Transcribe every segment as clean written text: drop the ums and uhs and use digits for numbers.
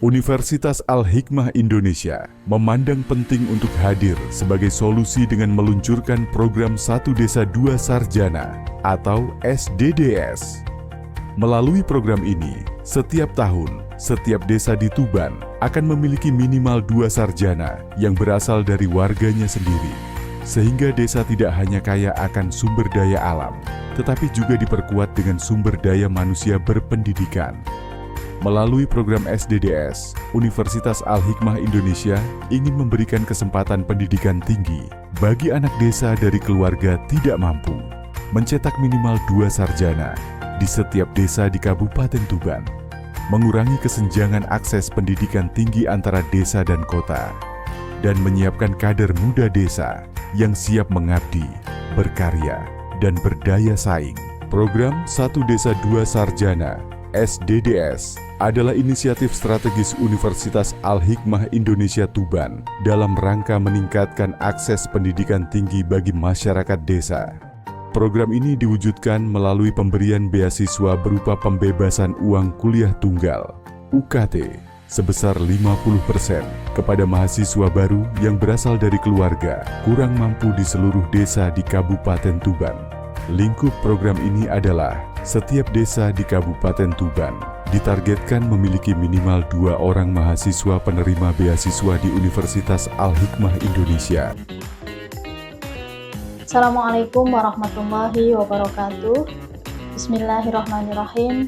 Universitas Al-Hikmah Indonesia memandang penting untuk hadir sebagai solusi dengan meluncurkan program Satu Desa Dua Sarjana atau SDDS. Melalui program ini, setiap tahun, setiap desa di Tuban akan memiliki minimal 2 sarjana yang berasal dari warganya sendiri. Sehingga desa tidak hanya kaya akan sumber daya alam, tetapi juga diperkuat dengan sumber daya manusia berpendidikan. Melalui program SDDS, Universitas Al-Hikmah Indonesia ingin memberikan kesempatan pendidikan tinggi bagi anak desa dari keluarga tidak mampu, mencetak minimal 2 sarjana di setiap desa di Kabupaten Tuban, mengurangi kesenjangan akses pendidikan tinggi antara desa dan kota, dan menyiapkan kader muda desa yang siap mengabdi, berkarya, dan berdaya saing. Program Satu Desa Dua Sarjana SDDS adalah inisiatif strategis Universitas Al-Hikmah Indonesia Tuban dalam rangka meningkatkan akses pendidikan tinggi bagi masyarakat desa. Program ini diwujudkan melalui pemberian beasiswa berupa pembebasan uang kuliah tunggal (UKT) sebesar 50% kepada mahasiswa baru yang berasal dari keluarga kurang mampu di seluruh desa di Kabupaten Tuban. Lingkup program ini adalah setiap desa di Kabupaten Tuban ditargetkan memiliki minimal 2 orang mahasiswa penerima beasiswa di Universitas Al-Hikmah Indonesia. Assalamualaikum warahmatullahi wabarakatuh. Bismillahirrahmanirrahim.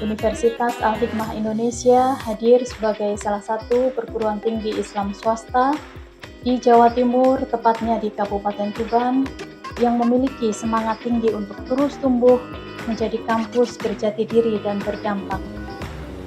Universitas Al-Hikmah Indonesia hadir sebagai salah satu perguruan tinggi Islam swasta di Jawa Timur, tepatnya di Kabupaten Tuban, yang memiliki semangat tinggi untuk terus tumbuh menjadi kampus berjati diri dan berdampak.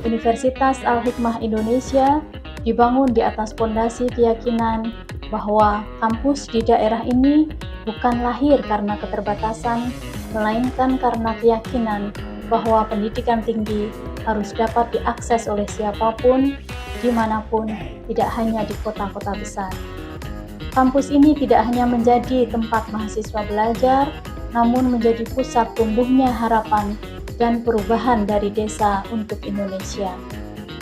Universitas Al-Hikmah Indonesia dibangun di atas fondasi keyakinan bahwa kampus di daerah ini bukan lahir karena keterbatasan, melainkan karena keyakinan bahwa pendidikan tinggi harus dapat diakses oleh siapapun, dimanapun, tidak hanya di kota-kota besar. Kampus ini tidak hanya menjadi tempat mahasiswa belajar, namun menjadi pusat tumbuhnya harapan dan perubahan dari desa untuk Indonesia.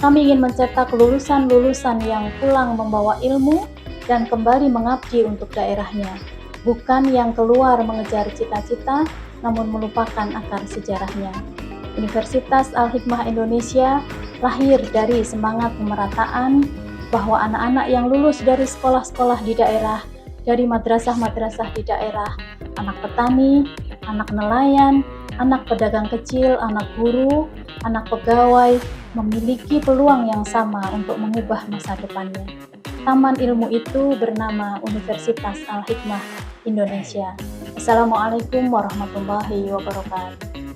Kami ingin mencetak lulusan-lulusan yang pulang membawa ilmu dan kembali mengabdi untuk daerahnya, bukan yang keluar mengejar cita-cita, namun melupakan akar sejarahnya. Universitas Al-Hikmah Indonesia lahir dari semangat pemerataan bahwa anak-anak yang lulus dari sekolah-sekolah di daerah, dari madrasah-madrasah di daerah, anak petani, anak nelayan, anak pedagang kecil, anak guru, anak pegawai, memiliki peluang yang sama untuk mengubah masa depannya. Taman ilmu itu bernama Universitas Al-Hikmah Indonesia. Assalamualaikum warahmatullahi wabarakatuh.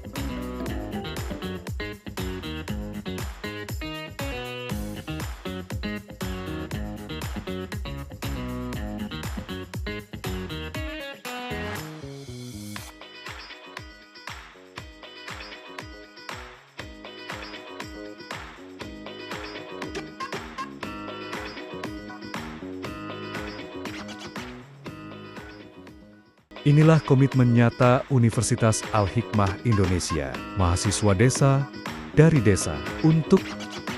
Inilah komitmen nyata Universitas Al-Hikmah Indonesia, mahasiswa desa, dari desa, untuk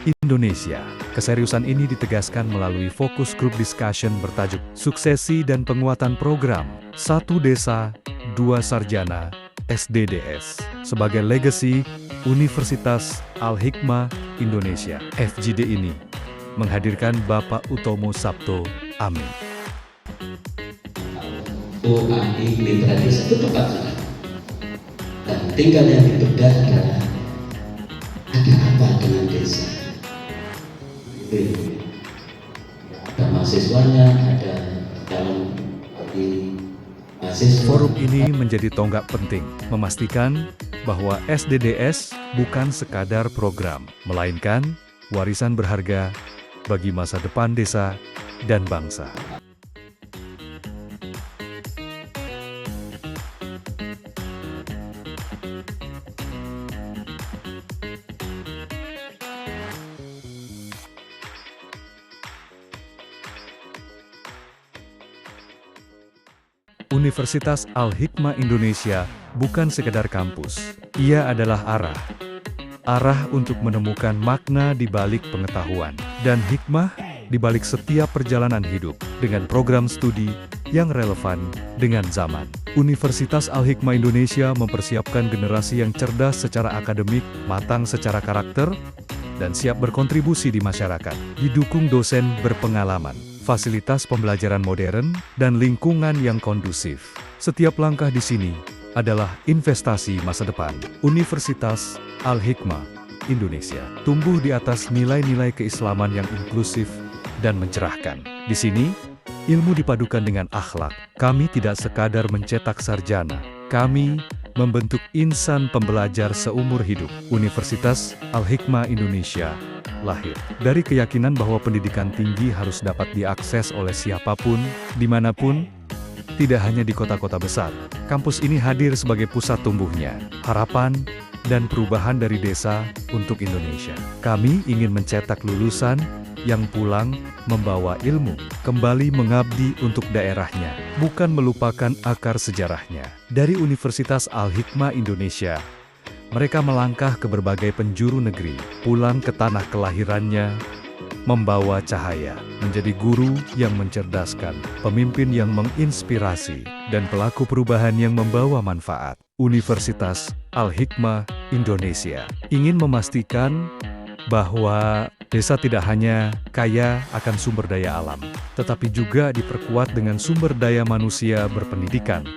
Indonesia. Keseriusan ini ditegaskan melalui fokus group discussion bertajuk Suksesi dan Penguatan Program Satu Desa, Dua Sarjana, SDDS, sebagai legacy Universitas Al-Hikmah Indonesia. FGD ini menghadirkan Bapak Utomo Sabto, Amin. UAI Mitra Desa itu tepat salah. Dan tinggal yang dibedah adalah ada apa dengan desa. Ada mahasiswanya, ada calon di mahasiswa. Forum ini menjadi tonggak penting, memastikan bahwa SDDS bukan sekadar program, melainkan warisan berharga bagi masa depan desa dan bangsa. Universitas Al-Hikmah Indonesia bukan sekedar kampus, ia adalah arah untuk menemukan makna di balik pengetahuan, dan hikmah di balik setiap perjalanan hidup dengan program studi yang relevan dengan zaman. Universitas Al-Hikmah Indonesia mempersiapkan generasi yang cerdas secara akademik, matang secara karakter, dan siap berkontribusi di masyarakat. Didukung dosen berpengalaman, fasilitas pembelajaran modern, dan lingkungan yang kondusif. Setiap langkah di sini adalah investasi masa depan. Universitas Al-Hikmah Indonesia tumbuh di atas nilai-nilai keislaman yang inklusif dan mencerahkan. Di sini, ilmu dipadukan dengan akhlak. Kami tidak sekadar mencetak sarjana. Kami membentuk insan pembelajar seumur hidup. Universitas Al-Hikmah Indonesia lahir dari keyakinan bahwa pendidikan tinggi harus dapat diakses oleh siapapun, dimanapun, tidak hanya di kota-kota besar. Kampus ini hadir sebagai pusat tumbuhnya harapan dan perubahan dari desa untuk Indonesia. Kami ingin mencetak lulusan yang pulang membawa ilmu, kembali mengabdi untuk daerahnya, bukan melupakan akar sejarahnya. Dari Universitas Al-Hikmah Indonesia, mereka melangkah ke berbagai penjuru negeri, pulang ke tanah kelahirannya, membawa cahaya, menjadi guru yang mencerdaskan, pemimpin yang menginspirasi, dan pelaku perubahan yang membawa manfaat. Universitas Al-Hikmah Indonesia ingin memastikan bahwa desa tidak hanya kaya akan sumber daya alam, tetapi juga diperkuat dengan sumber daya manusia berpendidikan,